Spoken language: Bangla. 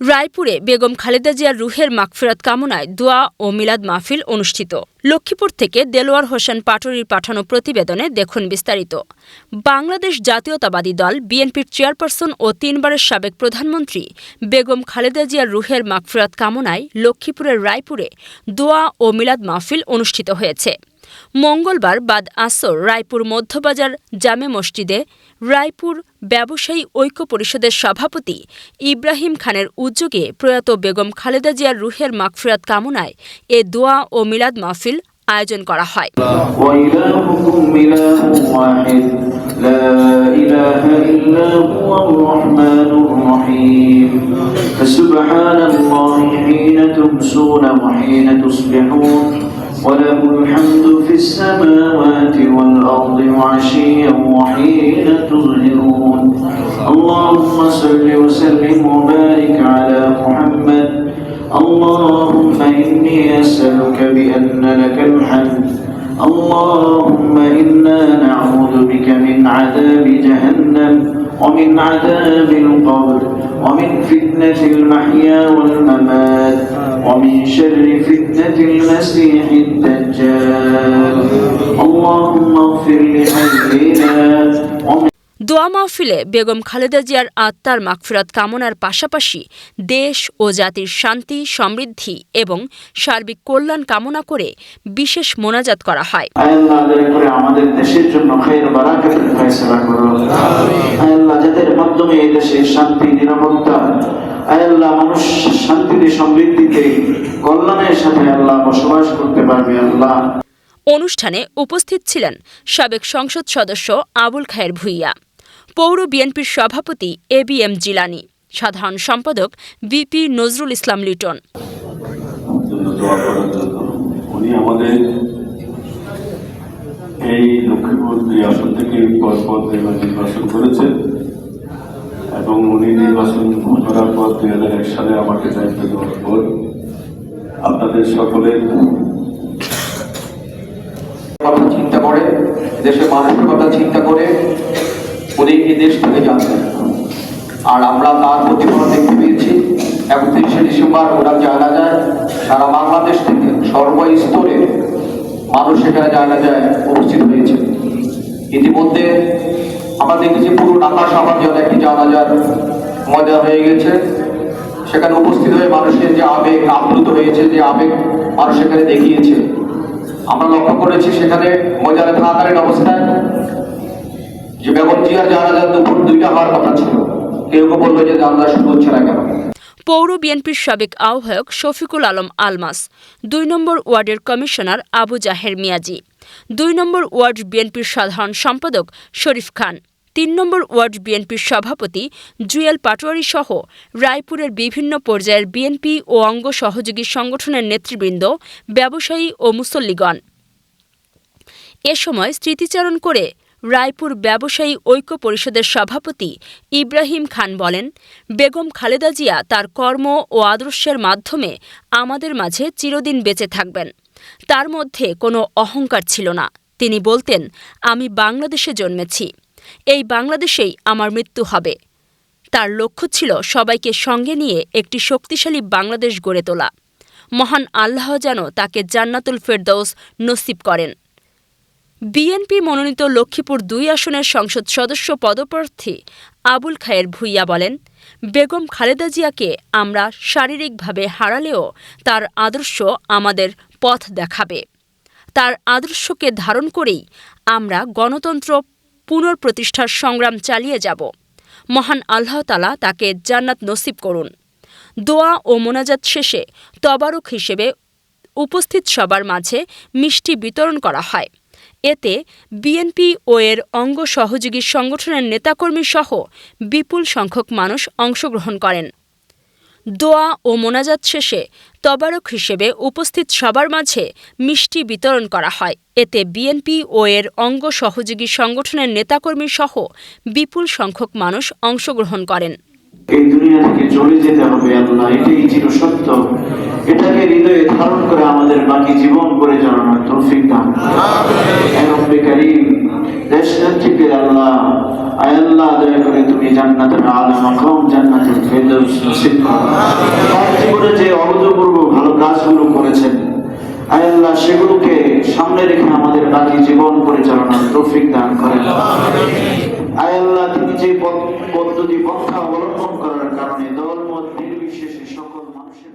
রায়পুরে বেগম খালেদা জিয়ার রুহের মাগফিরাত কামনায় দোয়া ও মিলাদ মাহফিল অনুষ্ঠিত। লক্ষ্মীপুর থেকে দেলোয়ার হোসেন পাটোয়ারির পাঠানো প্রতিবেদনে দেখুন বিস্তারিত। বাংলাদেশ জাতীয়তাবাদী দল বিএনপির চেয়ারপারসন ও ৩ বারের সাবেক প্রধানমন্ত্রী বেগম খালেদা জিয়ার রুহের মাগফিরাত কামনায় লক্ষ্মীপুরের রায়পুরে দোয়া ও মিলাদ মাহফিল অনুষ্ঠিত হয়েছে। মঙ্গলবার বাদ আসর রায়পুর মধ্যবাজার জামে মসজিদে রায়পুর ব্যবসায়ী ঐক্য পরিষদের সভাপতি ইব্রাহিম খানের উদ্যোগে প্রয়াত বেগম খালেদা জিয়ার রুহের মাগফিরাত কামনায় এ দোয়া ও মিলাদ মাহফিল আয়োজন করা হয়। وله الحمد في السماوات والأرض وعشيا وحين تظهرون اللهم صل وسلم وبارك على محمد اللهم إني أسألك بأن لك الحمد اللهم إنا نعوذ بك من عذاب جهنم ومن عذاب القبر ومن فتنة المحيا والممات ومن شر فتنة المسيح الدجال اللهم اغفر لحينا দোয়া মাহফিলে বেগম খালেদা জিয়ার আত্মার মাগফিরাত কামনার পাশাপাশি দেশ ও জাতির শান্তি, সমৃদ্ধি এবং সার্বিক কল্যাণ কামনা করে বিশেষ মোনাজাত করা হয়। আমাদের দেশের জন্য খায়ের বারাকাতের ফয়সালা করো আল্লাহ, যাদের মাধ্যমে এই দেশে শান্তি, নিরাপত্তা, আল্লাহ মানুষ শান্তিতে, সমৃদ্ধিতে, কল্যাণের সাথে আল্লাহ বসবাস করতে পারবে। আল্লাহ অনুষ্ঠানে উপস্থিত ছিলেন সাবেক সংসদ সদস্য আবুল খায়ের ভূঁইয়া, পৌর বিএনপির সভাপতি ABM জিলানী, সাধারণ সম্পাদক VP নজরুল ইসলাম লিটন। উনি আমাদের এই লক্ষ্মীপুর আসন থেকে পদ নির্বাচন করেছেন এবং উনি নির্বাচন করার পর 2001 সালে আমাকে দায়িত্ব দেওয়ার পর আপনাদের সকলের কথা চিন্তা করে, দেশের মানুষের কথা চিন্তা করে উনি এই দেশ থেকে যাচ্ছেন। আর আমরা তার প্রতিফলন দেখতে পেয়েছি। 31শে ডিসেম্বর ওরা জানা যায় সারা বাংলাদেশ থেকে সর্বস্তরে মানুষ সেখানে জানা যায় উপস্থিত হয়েছে। ইতিমধ্যে আমরা দেখেছি পুরো ঢাকা শহর যেন একটি জানাজার মজা হয়ে গেছে। সেখানে উপস্থিত হয়ে মানুষের যে আবেগ, আপ্লুত হয়েছে, যে আবেগ মানুষ সেখানে দেখিয়েছে, আমরা লক্ষ্য করেছি সেখানে মজারে থাকাকালীন অবস্থায় যে বেগম জিয়ার জানাজার দুপুর 2টা হওয়ার কথা ছিল, কেউ কেউ বললো যে জানাজা শুরু হচ্ছে না কেন। পৌর বিএনপির সাবেক আহ্বায়ক শফিকুল আলম আলমাস, 2 নম্বর ওয়ার্ডের কমিশনার আবু জাহের মিয়াজি, 2 নম্বর ওয়ার্ড বিএনপির সাধারণ সম্পাদক শরীফ খান, 3 নম্বর ওয়ার্ড বিএনপির সভাপতি জুয়েল পাটোয়ারি সহ রায়পুরের বিভিন্ন পর্যায়ের বিএনপি ও অঙ্গ সহযোগী সংগঠনের নেতৃবৃন্দ, ব্যবসায়ী ও মুসল্লিগণ এ সময় স্মৃতিচারণ করে রায়পুর ব্যবসায়ী ঐক্য পরিষদের সভাপতি ইব্রাহিম খান বলেন, বেগম খালেদা জিয়া তার কর্ম ও আদর্শের মাধ্যমে আমাদের মাঝে চিরদিন বেঁচে থাকবেন। তার মধ্যে কোনো অহংকার ছিল না। তিনি বলতেন, আমি বাংলাদেশে জন্মেছি, এই বাংলাদেশেই আমার মৃত্যু হবে। তার লক্ষ্য ছিল সবাইকে সঙ্গে নিয়ে একটি শক্তিশালী বাংলাদেশ গড়ে তোলা। মহান আল্লাহ যেন তাকে জান্নাতুল ফেরদৌস নসিব করেন। বিএনপি মনোনীত লক্ষ্মীপুর 2 আসনের সংসদ সদস্য পদপ্রার্থী আবুল খায়ের ভূঁইয়া বলেন, বেগম খালেদা জিয়াকে আমরা শারীরিকভাবে হারালেও তার আদর্শ আমাদের পথ দেখাবে। তার আদর্শকে ধারণ করেই আমরা গণতন্ত্র পুনঃপ্রতিষ্ঠার সংগ্রাম চালিয়ে যাব। মহান আল্লাহ তাআলা তাকে জান্নাত নসিব করুন। দোয়া ও মোনাজাত শেষে তবারক হিসেবে উপস্থিত সবার মাঝে মিষ্টি বিতরণ করা হয়। এতে বিএনপি ও এর অঙ্গ সহযোগী সংগঠনের নেতাকর্মী সহ বিপুল সংখ্যক মানুষ অংশগ্রহণ করেন। দোয়া ও মোনাজাত শেষে তবারক হিসেবে উপস্থিত সবার মাঝে মিষ্টি বিতরণ করা হয়। এতে বিএনপি ও এর অঙ্গ সহযোগী সংগঠনের নেতাকর্মী সহ বিপুল সংখ্যক মানুষ অংশগ্রহণ করেন। এই দুনিয়া থেকে চলে যেতে হবে আল্লাহ, এটাই চিরসত্য। এটাকে হৃদয়ে ধারণ করে আমাদের বাকি জীবন করে জানানোর তৌফিক দান। আমিন। রব্বে কারীম, দেশ নেত্রীকে আল্লাহ আয় আল্লাহ দয়া করে তুমি জান্নাতুল আলা মাকাম জান্নাতুল ফিরদাউস নসিব করো। তার জীবনে যে অভূতপূর্ব ভালো কাজগুলো করেছেন আয় আল্লাহ সেগুলোকে সামনে রেখে আমাদের বাকি জীবন পরিচালনার তৌফিক দান করেন। আয় আল্লাহ তিনি যে পদ্ধতি পন্থা অবলম্বন করার কারণে দলমত নির্বিশেষে সকল মানুষের